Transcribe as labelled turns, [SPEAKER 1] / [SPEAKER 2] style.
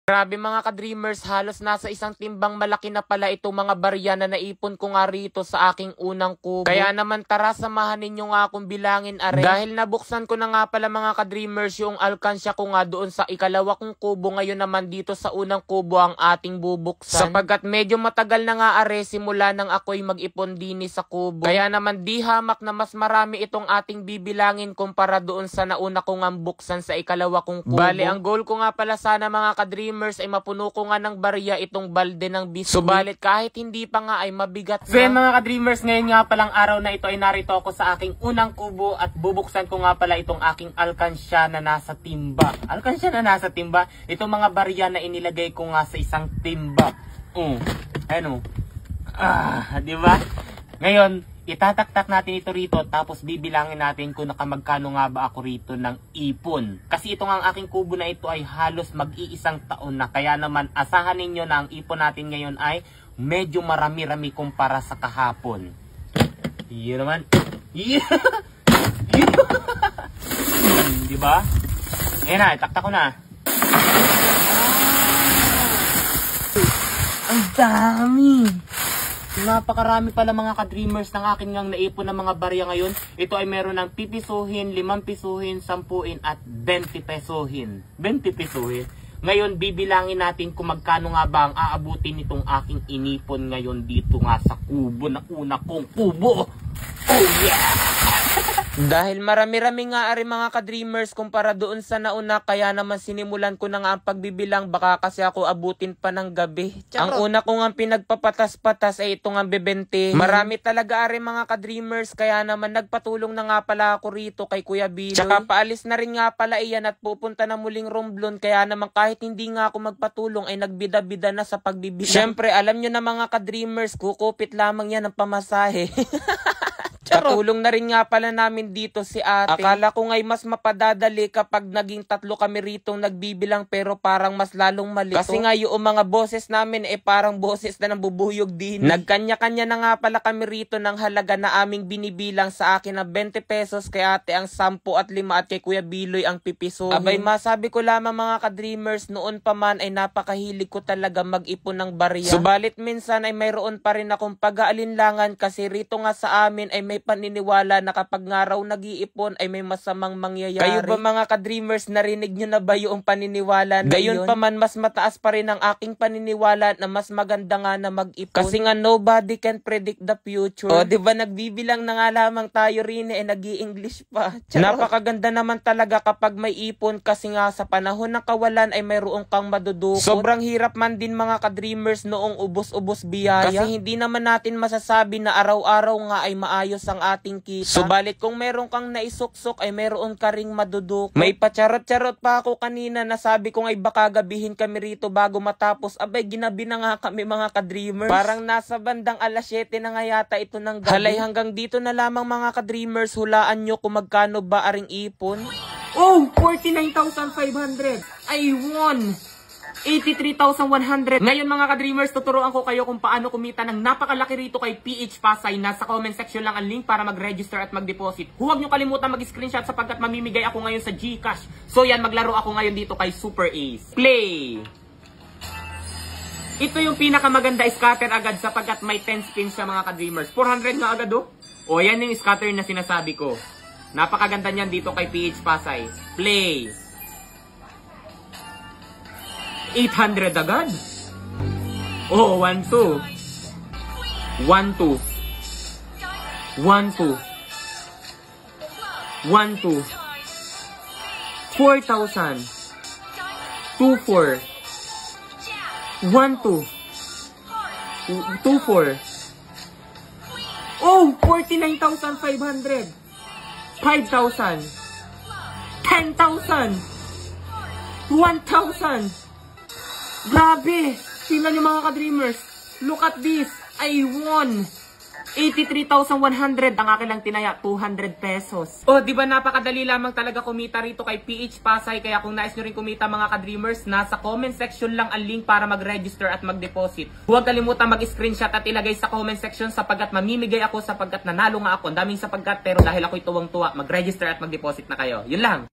[SPEAKER 1] Grabe mga ka-dreamers, halos nasa isang timbang malaki na pala itong mga barya na naipon ko nga rito sa aking unang kubo. Kaya naman tara, samahan ninyo nga akong bilangin are. Dahil nabuksan ko na nga pala mga ka-dreamers yung alkansya ko nga doon sa ikalawa kong kubo, ngayon naman dito sa unang kubo ang ating bubuksan. Sapagkat medyo matagal na nga are simula nang ako'y mag-ipon dini sa kubo. Kaya naman di hamak na mas marami itong ating bibilangin kumpara doon sa nauna ko nga buksan sa ikalawa kong kubo. Bale, ang goal ko nga pala sana mga ka-dreamers ay mapuno ko nga ng barya itong balde ng biscuit. Subalit kahit hindi pa nga ay mabigat na. So mga ka-dreamers, ngayon nga palang araw na ito ay narito ako sa aking unang kubo at bubuksan ko nga pala itong aking alkansya na nasa timba. Alkansya na nasa timba? Itong mga barya na inilagay ko nga sa isang timba. Ano? Di ba? Ngayon, itataktak natin ito rito tapos bibilangin natin kung nakamagkano nga ba ako rito ng ipon. Kasi ito nga ang aking kubo na ito ay halos mag-iisang taon na. Kaya naman asahan ninyo na ang ipon natin ngayon ay medyo marami-rami kumpara sa kahapon. Yun naman. Diba? Ayan na, itaktak ko na. Ang dami! Napakarami pala mga ka-dreamers ng akin ngang naipon ng mga barya ngayon. Ito ay meron ng pipisuhin, 5 pisuhin, 10 at 20 pesuhin. 20 pesuhin. Ngayon bibilangin natin kung magkano nga ba ang aabutin nitong aking inipon ngayon dito nga sa kubo na una kong kubo. Oh yeah! Dahil marami-rami nga ari mga ka-dreamers kumpara doon sa nauna, kaya naman sinimulan ko na nga ang pagbibilang, baka kasi ako abutin pa ng gabi. Ang una ko nga pinagpapatas-patas ay ito nga 20. Marami talaga ari mga ka-dreamers, kaya naman nagpatulong na nga pala ako rito kay Kuya Biloy. Tsaka paalis na rin nga pala iyan at pupunta na muling Romblon, kaya naman kahit hindi nga ako magpatulong ay nagbida-bida na sa pagbibilang. Siyempre alam nyo na mga ka-dreamers, kukupit lamang yan ng pamasahe. Patulong na rin nga pala namin dito si ate. Akala ko nga'y mas mapadadali kapag naging 3 kami ritong nagbibilang, pero parang mas lalong malito. Kasi nga yung mga boses namin parang boses na nambubuyog din. Nagkanya-kanya na nga pala kami rito ng halaga na aming binibilang, sa akin na 20 pesos, kay ate ang 10 at 5 at kay Kuya Biloy ang pipisohin. Abay masabi ko lamang mga ka-dreamers, noon pa man ay napakahilig ko talaga mag-ipon ng barya. Subalit minsan ay mayroon pa rin akong pag-aalinlangan, kasi rito nga sa amin ay may paniniwala na kapag nga raw nag-iipon ay may masamang mangyayari. Kayo ba mga ka-dreamers, narinig nyo na ba yung paniniwala na gayon pa man, mas mataas pa rin ang aking paniniwala na mas maganda nga na mag-ipon. Kasi nga nobody can predict the future. O diba nagbibilang na nga lamang tayo rin nag-i-English pa. Napakaganda naman talaga kapag may ipon, kasi nga sa panahon ng kawalan ay mayroong kang madudukot. Sobrang hirap man din mga ka-dreamers noong ubos-ubos biyaya. Kasi hindi naman natin masasabi na araw-araw nga ay maayos ang ating kita. Subalit kung meron kang naisuksok ay meron ka ring madudukot. May pacharot-charot pa ako kanina na sabi ko ay baka gabihin kami rito bago matapos. Abay ginabi na nga kami mga ka-dreamers. Parang nasa bandang alas 7 na nga yata ito ng gabi. Halay, hanggang dito na lamang mga ka-dreamers. Hulaan nyo kung magkano ba aring ipon. Oh! 49,500! I won! 83,100. Ngayon mga ka-dreamers, tuturuan ko kayo kung paano kumita ng napakalaki rito kay PH Pasay. Nasa comment section lang ang link para mag-register at mag-deposit. Huwag nyo kalimutan mag-screenshot sapagkat mamimigay ako ngayon sa GCash. So yan, maglaro ako ngayon dito kay Super Ace. Play! Ito yung pinakamaganda, scatter agad sapagkat may 10 spins siya mga ka-dreamers. 400 na agad oh. O yan yung scatter na sinasabi ko. Napakaganda niyan dito kay PH Pasay. Play! 800 agad. Oh, 1, 2. 1, 2. 1, 2. 1, 2. 4,000. 2, 4. 1, 2. 2, 4. Oh, 49,500. 5,000. 10,000. 1,000. Grabe! Tingnan nyo mga ka-dreamers. Look at this. I won 83,100. Ang akin lang tinaya 200 pesos. Oh, di ba napakadali lamang talaga kumita rito kay PH Pasay. Kaya kung nais nyo rin kumita mga ka-dreamers, nasa comment section lang ang link para mag-register at mag-deposit. Huwag kalimutan mag-screenshot at ilagay sa comment section sapagkat mamimigay ako, sapagkat nanalo nga ako. Daming sapagkat, pero dahil ako'y tuwang-tuwa, mag-register at mag-deposit na kayo. Yun lang.